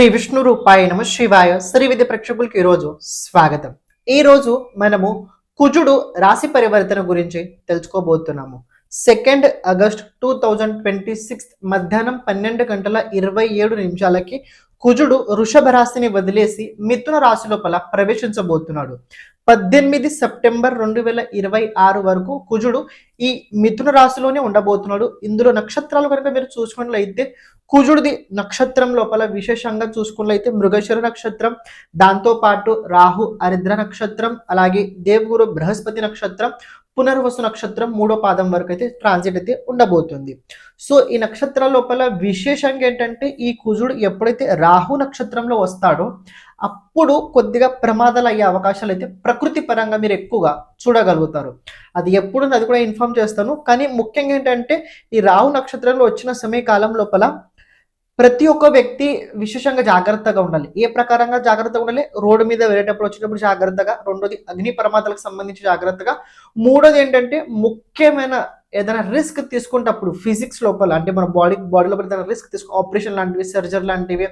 శ్రీ విష్ణు రూపాయ నమ శివాయ శ్రీ విద్య ప్రేక్షకులకి ఈరోజు స్వాగతం. ఈరోజు మనము కుజుడు రాశి పరివర్తన గురించి తెలుసుకోబోతున్నాము. 2 ఆగస్ట్ 2026 మధ్యాహ్నం 12:27 కుజుడు వృషభ రాశిని వదిలేసి మిథున రాశి లోపల ప్రవేశించబోతున్నాడు. 18 సెప్టెంబర్ 2026 వరకు కుజుడు ఈ మిథున రాశిలోనే ఉండబోతున్నాడు. ఇందులో నక్షత్రాలు కనుక మీరు చూసుకున్నట్లయితే కుజుడిది నక్షత్రం లోపల విశేషంగా చూసుకున్నట్లయితే మృగశిర నక్షత్రం, దాంతో పాటు రాహు ఆరిద్ర నక్షత్రం, అలాగే దేవగురు బృహస్పతి నక్షత్రం, పునర్వసు నక్షత్రం 3వ పాదం వరకు అయితే ట్రాన్సిట్ అయితే ఉండబోతుంది. సో ఈ నక్షత్రాల లోపల విశేషంగా ఏంటంటే ఈ కుజుడు ఎప్పుడైతే రాహు నక్షత్రంలో వస్తాడో అప్పుడు కొద్దిగా ప్రమాదాలు అయ్యే అవకాశాలు అయితే ప్రకృతి పరంగా మీరు ఎక్కువగా చూడగలుగుతారు. అది ఎప్పుడు అది కూడా ఇన్ఫార్మ్ చేస్తాను. కానీ ముఖ్యంగా ఏంటంటే ఈ రాహు నక్షత్రంలో వచ్చిన సమయకాలం లోపల ప్రతి ఒక్క వ్యక్తి విశేషంగా జాగ్రత్తగా ఉండాలి. ఏ ప్రకారంగా జాగ్రత్తగా ఉండాలి? రోడ్డు మీద వెళ్ళేటప్పుడు వచ్చేటప్పుడు జాగ్రత్తగా, రెండోది అగ్ని ప్రమాదాలకు సంబంధించి జాగ్రత్తగా, మూడోది ఏంటంటే ముఖ్యమైన ఏదైనా రిస్క్ తీసుకునేటప్పుడు ఫిజిక్స్ లోపల అంటే మన బాడీ లోపల ఏదైనా రిస్క్ తీసుకు ఆపరేషన్ లాంటివి, సర్జరీ లాంటివి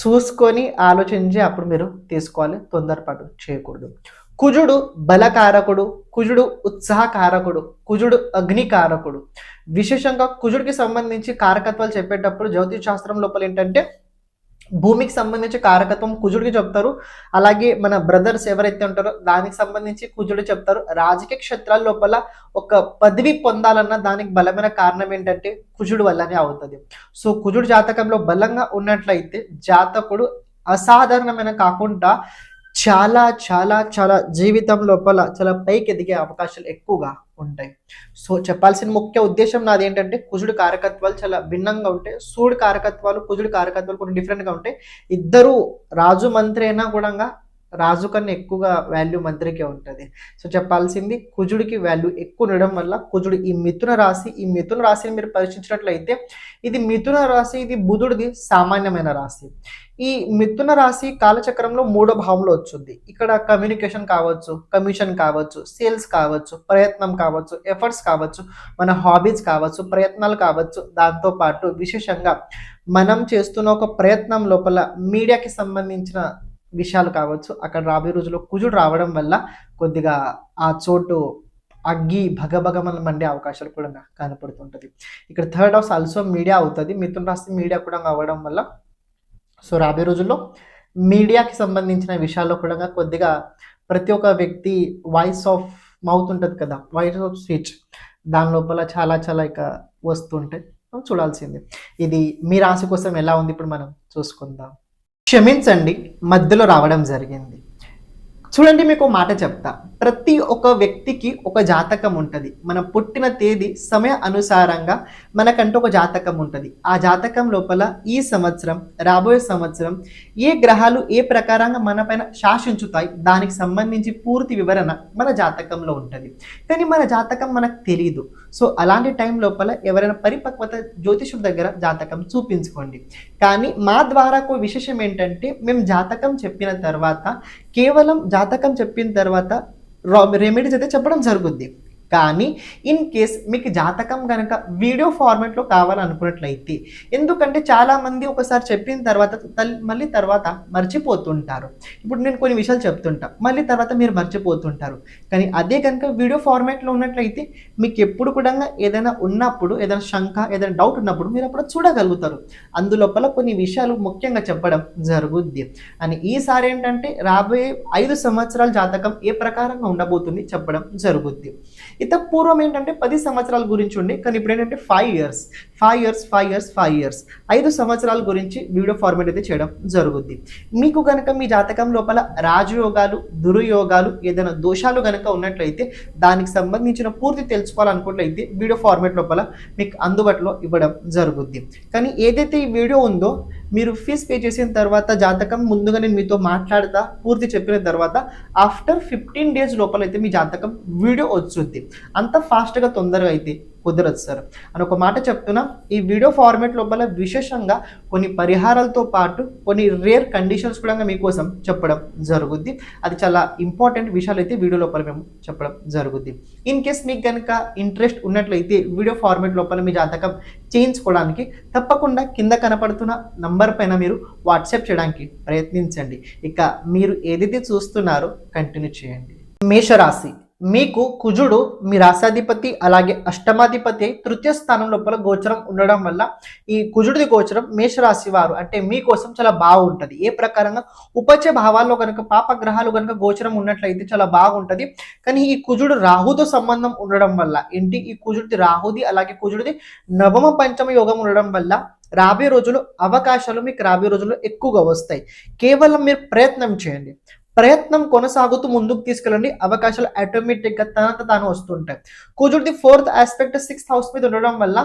చూసుకొని ఆలోచించి అప్పుడు మీరు తీసుకోవాలి, తొందరపాటు చేయకూడదు. కుజుడు బలకారకుడు, కుజుడు ఉత్సాహకారకుడు, కుజుడు అగ్నికారకుడు. విశేషంగా కుజుడికి సంబంధించి కారకత్వాలు చెప్పేటప్పుడు జ్యోతిష్ శాస్త్రం లోపల ఏంటంటే భూమికి సంబంధించి కారకత్వం కుజుడికి చెప్తారు. అలాగే మన బ్రదర్స్ ఎవరైతే ఉంటారో దానికి సంబంధించి కుజుడు చెప్తారు. రాజకీయ క్షేత్రాల లోపల ఒక పదవి పొందాలన్న దానికి బలమైన కారణం ఏంటంటే కుజుడు వల్లనే అవుతుంది. సో కుజుడు జాతకంలో బలంగా ఉన్నట్లయితే జాతకుడు అసాధారణమైన కాకుండా చాలా చాలా చాలా జీవితం లోపల చాలా పైకి ఎదిగే అవకాశాలు ఎక్కువగా ఉంటాయి. సో చెప్పాల్సిన ముఖ్య ఉద్దేశం నాది ఏంటంటే కుజుడి కారకత్వాలు చాలా భిన్నంగా ఉంటాయి. సూర్యుడి కారకత్వాలు కుజుడి కారకత్వాలు కొన్ని డిఫరెంట్గా ఉంటాయి. ఇద్దరు రాజు మంత్రి అయినా కూడా రాజు కన్నా ఎక్కువగా వాల్యూ మంత్రికే ఉంటుంది. సో చెప్పాల్సింది కుజుడికి వాల్యూ ఎక్కువ ఉండడం వల్ల కుజుడు ఈ మిథున రాశిని మీరు పరిశీలించినట్లయితే ఇది మిథున రాశి, ఇది బుధుడిది సామాన్యమైన రాశి. ఈ మిథున రాశి కాలచక్రంలో 3వ భావంలో వచ్చింది. ఇక్కడ కమ్యూనికేషన్ కావచ్చు, కమిషన్ కావచ్చు, సేల్స్ కావచ్చు, ప్రయత్నం కావచ్చు, ఎఫర్ట్స్ కావచ్చు, మన హాబీస్ కావచ్చు, ప్రయత్నాలు కావచ్చు. దాంతోపాటు విశేషంగా మనం చేస్తున్న ఒక ప్రయత్నం లోపల మీడియాకి సంబంధించిన విషయాలు కావచ్చు. అక్కడ రాబోయే రోజుల్లో కుజుడు రావడం వల్ల కొద్దిగా ఆ చోటు అగ్గి భగభగమని మండే అవకాశాలు కూడా కనపడుతుంటుంది. ఇక్కడ థర్డ్ హౌస్ ఆల్సో మీడియా అవుతుంది. మిథున రాశి మీడియా కూడా అవ్వడం వల్ల సో రాబోయే రోజుల్లో మీడియాకి సంబంధించిన విషయాల్లో కూడా కొద్దిగా ప్రతి ఒక్క వ్యక్తి వాయిస్ ఆఫ్ మౌత్ ఉంటుంది కదా, వాయిస్ ఆఫ్ స్పీచ్, దాని లోపల చాలా చాలా ఇక వస్తుంటాయి. చూడాల్సింది. ఇది మీ రాశి కోసం ఎలా ఉంది ఇప్పుడు మనం చూసుకుందాం. క్షమించండి, మధ్యలో రావడం జరిగింది. చూడండి, మీకు మాట చెప్తా. ప్రతి ఒక్క వ్యక్తికి ఒక జాతకం ఉంటుంది. మన పుట్టిన తేదీ సమయ అనుసారంగా మనకంటూ ఒక జాతకం ఉంటుంది. ఆ జాతకం లోపల ఈ సంవత్సరం, రాబోయే సంవత్సరం ఏ గ్రహాలు ఏ ప్రకారంగా మన పైన శాసించుతాయి దానికి సంబంధించి పూర్తి వివరణ మన జాతకంలో ఉంటుంది. కానీ మన జాతకం మనకు తెలియదు. సో అలాంటి టైం లోపల ఎవరైనా పరిపక్వత జ్యోతిషుడి దగ్గర జాతకం చూపించుకోండి. కానీ మా ద్వారా విశేషం ఏంటంటే మేము జాతకం చెప్పిన తర్వాత కేవలం జాతకం చెప్పిన తర్వాత రెమెడీస్ అయితే చెప్పడం జరుగుద్ది. కానీ ఇన్ కేస్ మీకు జాతకం కనుక వీడియో ఫార్మాట్లో కావాలనుకున్నట్లయితే, ఎందుకంటే చాలామంది ఒకసారి చెప్పిన తర్వాత మళ్ళీ తర్వాత మర్చిపోతుంటారు. ఇప్పుడు నేను కొన్ని విషయాలు చెప్తుంటా, మళ్ళీ తర్వాత మీరు మర్చిపోతుంటారు. కానీ అదే కనుక వీడియో ఫార్మాట్లో ఉన్నట్లయితే మీకు ఎప్పుడు కూడా ఏదైనా ఉన్నప్పుడు, ఏదైనా శంక, ఏదైనా డౌట్ ఉన్నప్పుడు మీరు అప్పుడు చూడగలుగుతారు. అందులోపల కొన్ని విషయాలు ముఖ్యంగా చెప్పడం జరుగుద్ది. అని ఈసారి ఏంటంటే రాబోయే 5 సంవత్సరాల జాతకం ఏ ప్రకారంగా ఉండబోతుంది చెప్పడం జరుగుద్ది. ఇంత పూర్వం ఏంటంటే 10 సంవత్సరాల గురించి ఉండే, కానీ ఇప్పుడు ఏంటంటే 5 ఇయర్స్ 5 సంవత్సరాల గురించి వీడియో ఫార్మేట్ అయితే చేయడం జరుగుద్ది. మీకు కనుక మీ జాతకం లోపల రాజయోగాలు, దుర్యోగాలు, ఏదైనా దోషాలు కనుక ఉన్నట్లయితే దానికి సంబంధించిన పూర్తి తెలుసుకోవాలనుకున్నట్లయితే వీడియో ఫార్మేట్ లోపల మీకు అందుబాటులో ఇవ్వడం జరుగుద్ది. కానీ ఏదైతే ఈ వీడియో ఉందో మీరు ఫీజ్ పే చేసిన తర్వాత జాతకం ముందుగా నేను మీతో మాట్లాడతా పూర్తి చెప్పిన తర్వాత ఆఫ్టర్ 15 డేస్ లోపల అయితే మీ జాతకం వీడియో వచ్చుద్ది. అంత ఫాస్ట్గా తొందరగా అయితే కుదరదు సార్ అని ఒక మాట చెప్తున్నా. ఈ వీడియో ఫార్మేట్ లోపల విశేషంగా కొన్ని పరిహారాలతో పాటు కొన్ని రేర్ కండిషన్స్ కూడా మీకోసం చెప్పడం జరుగుద్ది. అది చాలా ఇంపార్టెంట్ విషయాలు అయితే వీడియో లోపల మేము చెప్పడం జరుగుద్ది. ఇన్ కేస్ మీకు కనుక ఇంట్రెస్ట్ ఉన్నట్లయితే వీడియో ఫార్మేట్ లోపల మీ జాతకం చేయించుకోవడానికి తప్పకుండా కింద కనపడుతున్న నంబర్ పైన మీరు వాట్సాప్ చేయడానికి ప్రయత్నించండి. ఇక మీరు ఏదైతే చూస్తున్నారో కంటిన్యూ చేయండి. మేషరాశి, మీకు కుజుడు మీ రాశాధిపతి అలాగే అష్టమాధిపతి తృతీయ స్థానం లోపల గోచరం ఉండడం వల్ల ఈ కుజుడిది గోచరం మేషరాశి వారు అంటే మీకోసం చాలా బాగుంటుంది. ఏ ప్రకారంగా ఉపచ భావాల్లో కనుక పాపగ్రహాలు కనుక గోచరం ఉన్నట్లయితే చాలా బాగుంటుంది. కానీ ఈ కుజుడు రాహుతో సంబంధం ఉండడం వల్ల ఏంటి, ఈ కుజుడిది రాహుది అలాగే కుజుడిది నవమ పంచమ యోగం ఉండడం వల్ల రాబోయే రోజులు అవకాశాలు మీకు రాబోయే రోజుల్లో ఎక్కువగా వస్తాయి. కేవలం మీరు ప్రయత్నం చేయండి, ప్రయత్నం కొనసాగుతూ ముందుకు తీసుకెళ్ళండి, అవకాశాలు ఆటోమేటిక్గా తాను వస్తుంటాయి. కుజుడిది 4th ఆస్పెక్ట్ 6th హౌస్ మీద ఉండడం వల్ల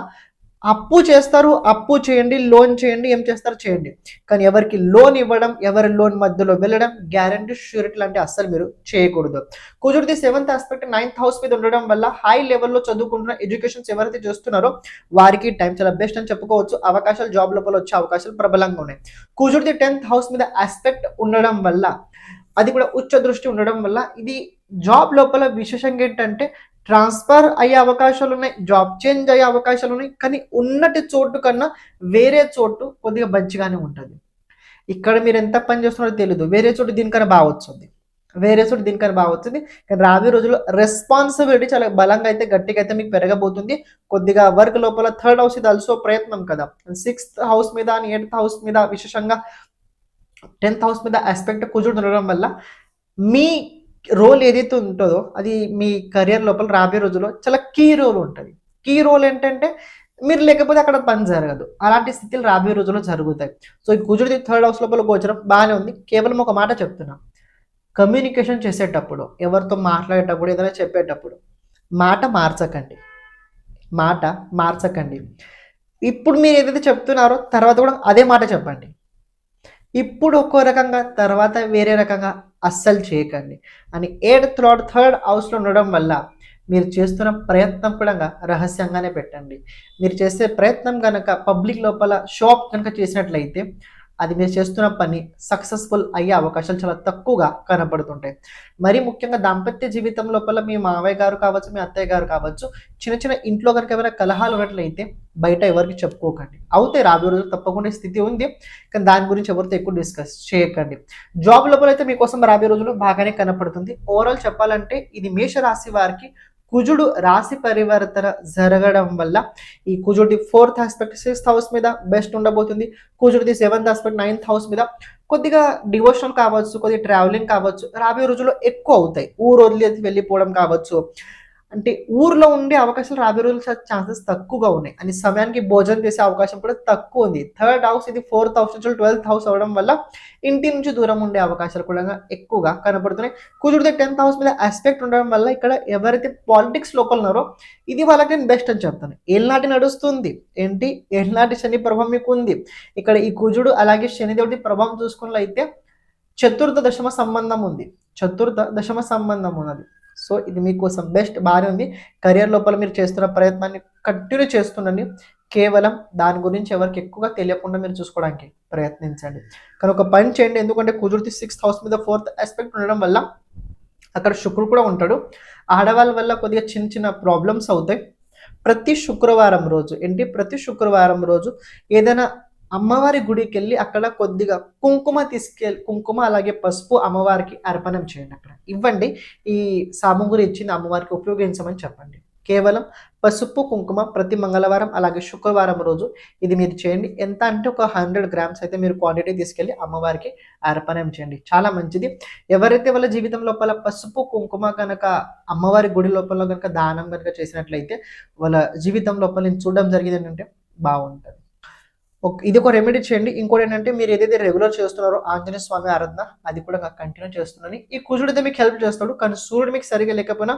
అప్పు చేస్తారు, అప్పు చేయండి, లోన్ చేయండి, ఏం చేస్తారు చేయండి, కానీ ఎవరికి లోన్ ఇవ్వడం, ఎవరి లోన్ మధ్యలో వెళ్ళడం, గ్యారంటీ ష్యూరిటీ లాంటి అస్సలు మీరు చేయకూడదు. కుజుడిది 7th ఆస్పెక్ట్ 9th హౌస్ మీద ఉండడం వల్ల హై లెవెల్లో చదువుకుంటున్న ఎడ్యుకేషన్స్ ఎవరైతే చేస్తున్నారో వారికి టైం చాలా బెస్ట్ అని చెప్పుకోవచ్చు. అవకాశాలు జాబ్ లోపల వచ్చే అవకాశాలు ప్రబలంగా ఉన్నాయి. కుజుడిది 10th హౌస్ మీద ఆస్పెక్ట్ ఉండడం వల్ల, అది కూడా ఉచ్చ దృష్టి ఉండడం వల్ల ఇది జాబ్ లోపల విశేషంగా ఏంటంటే ట్రాన్స్ఫర్ అయ్యే అవకాశాలు ఉన్నాయి, జాబ్ చేంజ్ అయ్యే అవకాశాలు ఉన్నాయి. కానీ ఉన్నటి చోటు కన్నా వేరే చోటు కొద్దిగా మంచిగానే ఉంటుంది. ఇక్కడ మీరు ఎంత పని చేస్తున్నారో తెలియదు, వేరే చోటు దీనికన్నా బాగా వచ్చింది, వేరే చోటు దీనికన్నా బాగా వచ్చింది. కానీ రాబోయే రోజుల్లో రెస్పాన్సిబిలిటీ చాలా బలంగా అయితే గట్టిగా అయితే మీకు పెరగబోతుంది. కొద్దిగా వర్క్ లోపల 3rd హౌస్ ఇది అల్సో ప్రయత్నం కదా, 6th హౌస్ మీద 8th హౌస్ మీద విశేషంగా 10th హౌస్ మీద ఆస్పెక్ట్ కుజుడు ఉండడం వల్ల మీ రోల్ ఏదైతే ఉంటుందో అది మీ కెరియర్ లోపల రాబోయే రోజుల్లో చాలా కీ రోల్ ఉంటుంది. కీ రోల్ ఏంటంటే మీరు లేకపోతే అక్కడ పని జరగదు, అలాంటి స్థితిలో రాబోయే రోజుల్లో జరుగుతాయి. సో ఈ కుజుడిది 3rd హౌస్ లోపల గోచరం బాగానే ఉంది. కేవలం ఒక మాట చెప్తున్నా, కమ్యూనికేషన్ చేసేటప్పుడు, ఎవరితో మాట్లాడేటప్పుడు, ఏదైనా చెప్పేటప్పుడు మాట మార్చకండి. ఇప్పుడు మీరు ఏదైతే చెప్తున్నారో తర్వాత కూడా అదే మాట చెప్పండి. ఇప్పుడు ఒక్కో రకంగా తర్వాత వేరే రకంగా అస్సలు చేయకండి అని 3rd హౌస్లో ఉండడం వల్ల మీరు చేస్తున్న ప్రయత్నం కూడా రహస్యంగానే పెట్టండి. మీరు చేసే ప్రయత్నం కనుక పబ్లిక్ లోపల షాప్ కనుక చేసినట్లయితే అది మీరు చేస్తున్న పని సక్సెస్ఫుల్ అయ్యే అవకాశాలు చాలా తక్కువగా కనపడుతుంటాయి. మరీ ముఖ్యంగా దాంపత్య జీవితం లోపల మీ మావయ్య గారు కావచ్చు, మీ అత్తయ్య గారు కావచ్చు, చిన్న ఇంట్లో కనుక ఏమైనా కలహాలు ఉన్నట్లయితే బయట ఎవరికి చెప్పుకోకండి. అవుతే రాబోయే రోజులు తప్పకుండా స్థితి ఉంది, కానీ దాని గురించి ఎవరితో ఎక్కువ డిస్కస్ చేయకండి. జాబ్ లోపల అయితే మీకోసం రాబోయే రోజులు బాగానే కనపడుతుంది. ఓవరాల్ చెప్పాలంటే ఇది మేషరాశి వారికి కుజుడు రాశి పరివర్తన జరగడం వల్ల ఈ కుజుడి 4th ఆస్పెక్ట్ 6th హౌస్ మీద బెస్ట్ ఉండబోతుంది. కుజుడిది 7th ఆస్పెక్ట్ 9th హౌస్ మీద కొద్దిగా డివోషన్ కావచ్చు, కొద్దిగా ట్రావెలింగ్ కావచ్చు, రాబోయే రోజుల్లో ఎక్కువ అవుతాయి. ఊరు వదిలి వెళ్ళిపోవడం కావచ్చు, అంటే ఊర్లో ఉండే అవకాశాలు రాబోయే రోజులు ఛాన్సెస్ తక్కువగా ఉన్నాయి. అని సమయానికి భోజనం చేసే అవకాశం కూడా తక్కువ ఉంది. 3rd హౌస్ ఇది 4th హౌస్ నుంచి 12th హౌస్ అవడం వల్ల ఇంటి నుంచి దూరం ఉండే అవకాశాలు కూడా ఎక్కువగా కనపడుతున్నాయి. కుజుడితే 10th హౌస్ మీద ఆస్పెక్ట్ ఉండడం వల్ల ఇక్కడ ఎవరైతే పాలిటిక్స్ లోపల ఉన్నారో ఇది వాళ్ళకి నేను బెస్ట్ అని చెప్తాను. ఏళ్ళనాటి నడుస్తుంది ఏంటి, ఏళ్ళనాటి శని ప్రభావం మీకు ఉంది. ఇక్కడ ఈ కుజుడు అలాగే శనిదేవుడి ప్రభావం చూసుకున్నట్లయితే చతుర్థ దశమ సంబంధం ఉన్నది. సో ఇది మీకోసం బెస్ట్ బాగానే ఉంది. కెరియర్ లోపల మీరు చేస్తున్న ప్రయత్నాన్ని కంటిన్యూ చేస్తుండండి. కేవలం దాని గురించి ఎవరికి ఎక్కువగా తెలియకుండా మీరు చూసుకోవడానికి ప్రయత్నించండి. కానీ ఒక పని చేయండి, ఎందుకంటే కుజుడిది 6th హౌస్ మీద 4th ఆస్పెక్ట్ ఉండడం వల్ల అక్కడ శుక్రుడు కూడా ఉంటాడు. ఆడవాళ్ళ వల్ల కొద్దిగా చిన్న ప్రాబ్లమ్స్ అవుతాయి. ప్రతి శుక్రవారం రోజు ఏదైనా అమ్మవారి గుడికి వెళ్ళి అక్కడ కొద్దిగా కుంకుమ అలాగే పసుపు అమ్మవారికి అర్పణం చేయండి. అక్కడ ఇవ్వండి. ఈ సామగ్రి ఇచ్చింది అమ్మవారికి ఉపయోగించమని చెప్పండి. కేవలం పసుపు కుంకుమ ప్రతి మంగళవారం అలాగే శుక్రవారం రోజు ఇది మీరు చేయండి. ఎంత అంటే ఒక 100 గ్రామ్స్ అయితే మీరు క్వాంటిటీ తీసుకెళ్ళి అమ్మవారికి అర్పణం చేయండి, చాలా మంచిది. ఎవరైతే వాళ్ళ జీవితం లోపల పసుపు కుంకుమ కనుక అమ్మవారి గుడి లోపల కనుక దానం కనుక చేసినట్లయితే వాళ్ళ జీవితం లోపల నేను చూడడం జరిగింది ఏంటంటే బాగుంటుంది. ఇది ఒక రెమెడీ చేయండి. ఇంకోటి ఏంటంటే మీరు ఏదైతే రెగ్యులర్ చేస్తున్నారో ఆంజనేయ స్వామి ఆరాధన అది కూడా కంటిన్యూ చేస్తున్నాను. ఈ కుజుడు అయితే మీకు హెల్ప్ చేస్తాడు, కానీ సూర్యుడు మీకు సరిగా లేకపోయినా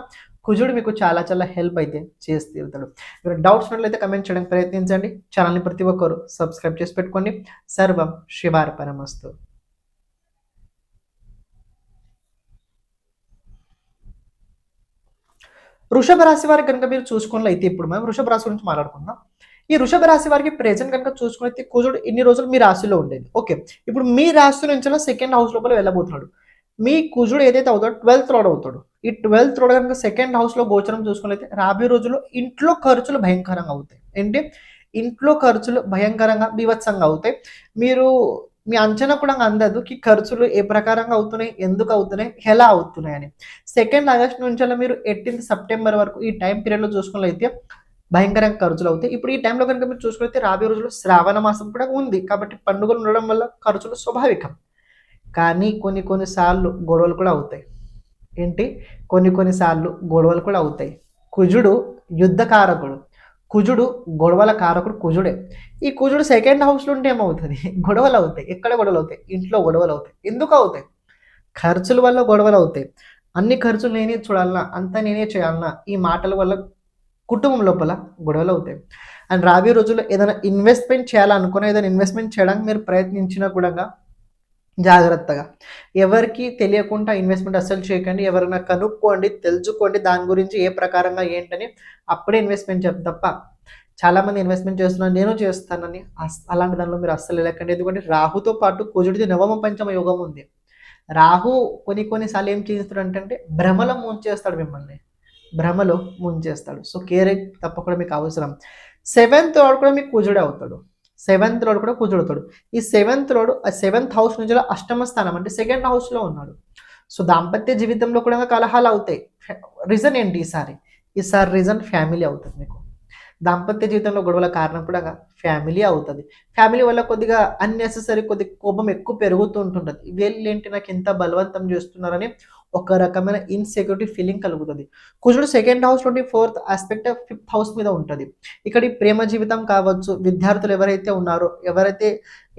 కుజుడు మీకు చాలా హెల్ప్ అయితే చేసి తీరుతాడు. మీరు డౌట్స్ ఉన్నట్లయితే కమెంట్ చేయడానికి ప్రయత్నించండి. ఛానల్ని ప్రతి ఒక్కరు సబ్స్క్రైబ్ చేసి పెట్టుకోండి. సర్వం శివార్పణమస్తు. వృషభ రాశి వారికి కనుక మీరు చూసుకున్నట్లయితే ఇప్పుడు మనం వృషభ రాశి గురించి మాట్లాడుకుందాం. ఈ వృషభ రాశి వారికి ప్రెజెంట్ కనుక చూసుకున్నట్లయితే కుజుడు ఇన్ని రోజులు మీ రాశిలో ఉండేది. ఓకే, ఇప్పుడు మీ రాశి నుంచి సెకండ్ హౌస్ లోపల వెళ్ళబోతున్నాడు. మీ కుజుడు ఏదైతే అవుతాడో 12th రోడ్ అవుతాడు. ఈ 12th రోడ్ కనుక సెకండ్ హౌస్ లో గోచరం చూసుకున్నట్లయితే రాబోయే రోజుల్లో ఇంట్లో ఖర్చులు భయంకరంగా అవుతాయి. ఏంటి? ఇంట్లో ఖర్చులు భయంకరంగా బీభత్సంగా అవుతాయి. మీరు మీ అంచనా కూడా అందదు కి ఖర్చులు ఏ ప్రకారంగా అవుతున్నాయి, ఎందుకు అవుతున్నాయి, ఎలా అవుతున్నాయి అని. 2nd ఆగస్ట్ నుంచి మీరు 18th సెప్టెంబర్ వరకు ఈ టైం పీరియడ్ లో చూసుకున్నట్లయితే భయంకరంగా ఖర్చులు అవుతాయి. ఇప్పుడు ఈ టైంలో కనుక మీరు చూసుకుంటే రాబోయే రోజుల్లో శ్రావణ మాసం కూడా ఉంది కాబట్టి పండుగలు ఉండడం వల్ల ఖర్చులు స్వాభావికం. కానీ కొన్ని సార్లు గొడవలు కూడా అవుతాయి. ఏంటి? కొన్ని సార్లు గొడవలు కూడా అవుతాయి. కుజుడు యుద్ధకారకుడు, కుజుడు గొడవల కారకుడు కుజుడే. ఈ కుజుడు సెకండ్ హౌస్లో ఉంటే ఏమవుతుంది? గొడవలు అవుతాయి. ఎక్కడ గొడవలు అవుతాయి? ఇంట్లో గొడవలు అవుతాయి. ఎందుకు అవుతాయి? ఖర్చుల వల్ల గొడవలు అవుతాయి. అన్ని ఖర్చులు నేనే చూడాలన్నా, అంతా నేనే చేయాలన్నా, ఈ మాటల వల్ల కుటుంబం లోపల గొడవలు అవుతాయి. అండ్ రాబోయే రోజుల్లో ఏదైనా ఇన్వెస్ట్మెంట్ చేయాలనుకున్న ఏదైనా ఇన్వెస్ట్మెంట్ చేయడానికి మీరు ప్రయత్నించినా కూడా జాగ్రత్తగా ఎవరికి తెలియకుండా ఇన్వెస్ట్మెంట్ అస్సలు చేయకండి. ఎవరైనా కనుక్కోండి, తెలుసుకోండి దాని గురించి ఏ ప్రకారంగా ఏంటని, అప్పుడే ఇన్వెస్ట్మెంట్ తప్ప చాలామంది ఇన్వెస్ట్మెంట్ చేస్తున్నారు నేను చేస్తానని అలాంటి దానిలో మీరు అస్సలు వెళ్ళకండి. ఎందుకంటే రాహుతో పాటు కుజుడిది నవమ పంచమ యోగం ఉంది. రాహు కొన్నిసార్లు ఏం చేస్తాడు అంటే భ్రమలో ముంచేస్తాడు మిమ్మల్ని, భ్రమలో ముంచేస్తాడు. సో కేర్ తప్పకుండా మీకు అవసరం. 7th వాడు కూడా మీకు కుజుడే అవుతాడు. 7th రోడ్ కూడా కుజుడుతాడు. ఈ 7th రోడ్ ఆ 7th హౌస్ నుంచి అష్టమ స్థానం అంటే సెకండ్ హౌస్లో ఉన్నాడు. సో దాంపత్య జీవితంలో కూడా కలహాలు అవుతాయి. రీజన్ ఏంటి? ఈసారి రీజన్ ఫ్యామిలీ అవుతుంది. మీకు దాంపత్య జీవితంలో గొడవల కారణం కూడా ఫ్యామిలీ అవుతుంది. ఫ్యామిలీ వల్ల కొద్దిగా అన్నెసెసరీ కోపం ఎక్కువ పెరుగుతూ ఉంటుంటుంది. వీళ్ళు ఏంటి నాకు ఎంత బలవంతం చేస్తున్నారని ఒక రకమైన ఇన్సెక్యూరిటీ ఫీలింగ్ కలుగుతుంది. కుజుడు సెకండ్ హౌస్ నుండి 4th ఆస్పెక్ట్ 5th హౌస్ మీద ఉంటుంది. ఇక్కడ ఈ ప్రేమ జీవితం కావచ్చు, విద్యార్థులు ఎవరైతే ఉన్నారో, ఎవరైతే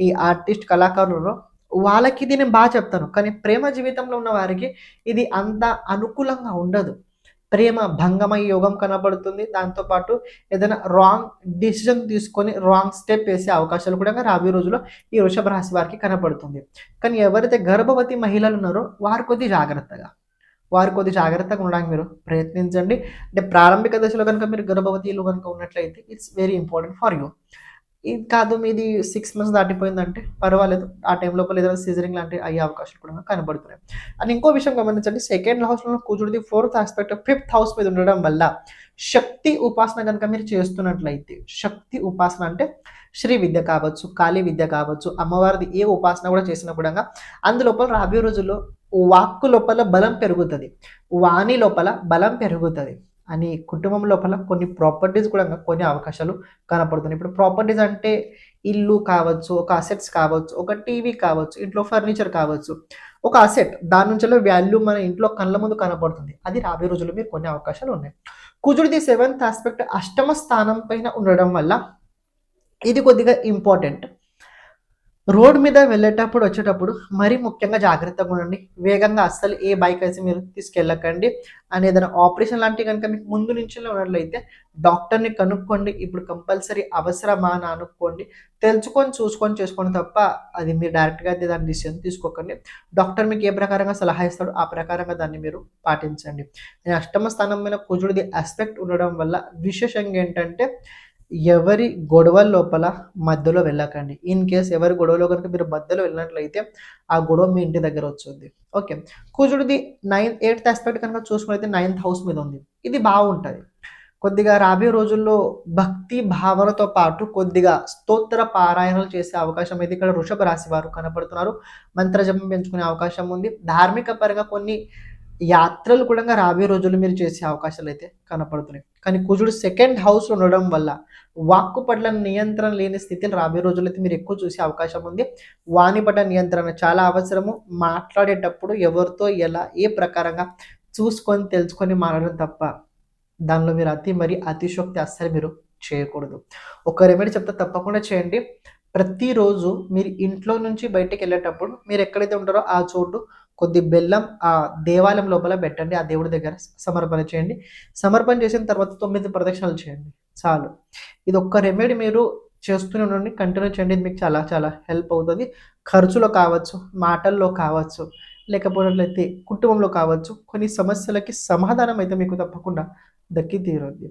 ఈ ఆర్టిస్ట్ కళాకారులు ఉన్నారో వాళ్ళకి ఇది నేను బాగా చెప్తాను. కానీ ప్రేమ జీవితంలో ఉన్న వారికి ఇది అంత అనుకూలంగా ఉండదు. ప్రేమ భంగమయ్యే యోగం కనబడుతుంది. దాంతోపాటు ఏదైనా రాంగ్ డిసిజన్ తీసుకొని రాంగ్ స్టెప్ వేసే అవకాశాలు కూడా రాబోయే రోజుల్లో ఈ వృషభ రాశి వారికి కనబడుతుంది. కానీ ఎవరైతే గర్భవతి మహిళలు ఉన్నారో వారు కొద్దిగా జాగ్రత్తగా ఉండడానికి మీరు ప్రయత్నించండి. అంటే ప్రారంభిక దశలో కనుక మీరు గర్భవతిలు కనుక ఉన్నట్లయితే it's very important for you. ఇది కాదు మీది 6 months దాటిపోయిందంటే పర్వాలేదు, ఆ టైం లోపల ఏదైనా సీజరింగ్ లాంటివి అయ్యే అవకాశాలు కూడా కనబడుతున్నాయి. అండ్ ఇంకో విషయం గమనించండి, సెకండ్ హౌస్లో కుజుడిది 4th ఆస్పెక్ట్ 5th హౌస్ మీద ఉండడం వల్ల శక్తి ఉపాసన కనుక మీరు చేస్తున్నట్లయితే, శక్తి ఉపాసన అంటే శ్రీ విద్య కావచ్చు, కాళీ విద్య కావచ్చు, అమ్మవారిది ఏ ఉపాసన కూడా చేసినా కూడా అందులోపల రాబోయే రోజుల్లో వాక్కు లోపల బలం పెరుగుతుంది, వాణి లోపల బలం పెరుగుతుంది అని కుటుంబం లోపల కొన్ని ప్రాపర్టీస్ కూడా కొన్ని అవకాశాలు కనపడుతున్నాయి. ఇప్పుడు ప్రాపర్టీస్ అంటే ఇల్లు కావచ్చు, ఒక అసెట్స్ కావచ్చు, ఒక టీవీ కావచ్చు, ఇంట్లో ఫర్నిచర్ కావచ్చు, ఒక అసెట్ దాని నుంచి వాల్యూ మన ఇంట్లో కళ్ళ ముందు కనపడుతుంది. అది రాబోయే రోజుల్లో మీరు కొన్ని అవకాశాలు ఉన్నాయి. కుజుడిది 7th ఆస్పెక్ట్ అష్టమ స్థానం పైన ఉండడం వల్ల ఇది కొద్దిగా ఇంపార్టెంట్. రోడ్ మీద వెళ్ళేటప్పుడు వచ్చేటప్పుడు మరీ ముఖ్యంగా జాగ్రత్తగా ఉండండి. వేగంగా అస్సలు ఏ బైక్ అయితే మీరు తీసుకెళ్ళకండి. అని ఏదైనా ఆపరేషన్ లాంటివి కనుక మీకు ముందు నుంచి ఉన్నట్లయితే డాక్టర్ని కనుక్కోండి. ఇప్పుడు కంపల్సరీ అవసరమా అని అనుకోండి, తెలుసుకొని చూసుకొని చేసుకోండి తప్ప అది మీరు డైరెక్ట్గా అయితే దాని డిసిషన్ తీసుకోకండి. డాక్టర్ మీకు ఏ ప్రకారంగా సలహా ఇస్తాడో ఆ ప్రకారంగా దాన్ని మీరు పాటించండి. అష్టమ స్థానం మీద కుజుడిది ఆస్పెక్ట్ ఉండడం వల్ల విశేషంగా ఏంటంటే ఎవరి గొడవల లోపల మధ్యలో వెళ్ళకండి. ఇన్ కేస్ ఎవరి గొడవలో కనుక మీరు మధ్యలో వెళ్ళినట్లయితే ఆ గొడవ మీ ఇంటి దగ్గర వచ్చింది. ఓకే, కుజుడిది 8th ఆస్పెక్ట్ కనుక చూసుకున్నైతే 9th హౌస్ మీద ఉంది. ఇది బాగుంటుంది. కొద్దిగా రాబోయే రోజుల్లో భక్తి భావనతో పాటు కొద్దిగా స్తోత్ర పారాయణలు చేసే అవకాశం అయితే ఇక్కడ వృషభ రాశి వారు కనపడుతున్నారు. మంత్రజపం పెంచుకునే అవకాశం ఉంది. ధార్మిక పరంగా కొన్ని యాత్రలు కూడా రాబోయే రోజుల్లో మీరు చేసే అవకాశాలు అయితే కనపడుతున్నాయి. కానీ కుజుడు సెకండ్ హౌస్లో ఉండడం వల్ల వాక్కు పట్ల నియంత్రణ లేని స్థితిని రాబోయే రోజుల్లో అయితే మీరు ఎక్కువ చూసే అవకాశం ఉంది. వాణి పట్ల నియంత్రణ చాలా అవసరము. మాట్లాడేటప్పుడు ఎవరితో ఎలా ఏ ప్రకారంగా చూసుకొని తెలుసుకొని మాట్లాడడం తప్ప దానిలో మీరు అతిశోక్తి అస్సలు మీరు చేయకూడదు. ఒక రెమెడీ చెప్తే తప్పకుండా చేయండి. ప్రతిరోజు మీరు ఇంట్లో నుంచి బయటకు వెళ్ళేటప్పుడు మీరు ఎక్కడైతే ఉంటారో ఆ చోటు కొద్ది బెల్లం ఆ దేవాలయం లోపల పెట్టండి, ఆ దేవుడి దగ్గర సమర్పణ చేయండి. సమర్పణ చేసిన తర్వాత 9 ప్రదక్షిణాలు చేయండి చాలు. ఇది ఒక్క రెమెడీ మీరు చేస్తూనే ఉండండి, కంటిన్యూ చేయండి. ఇది మీకు చాలా చాలా హెల్ప్ అవుతుంది. ఖర్చులో కావచ్చు, మాటల్లో కావచ్చు, లేకపోయినట్లయితే కుటుంబంలో కావచ్చు, కొన్ని సమస్యలకి సమాధానం అయితే మీకు తప్పకుండా దక్కి తీరుద్ది.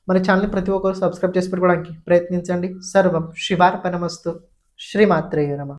మన ఛానల్ని ప్రతి ఒక్కరు సబ్స్క్రైబ్ చేసి పెట్టుకోవడానికి ప్రయత్నించండి. సర్వం శివార్పణమస్తు. శ్రీమాత్రేయ నమః.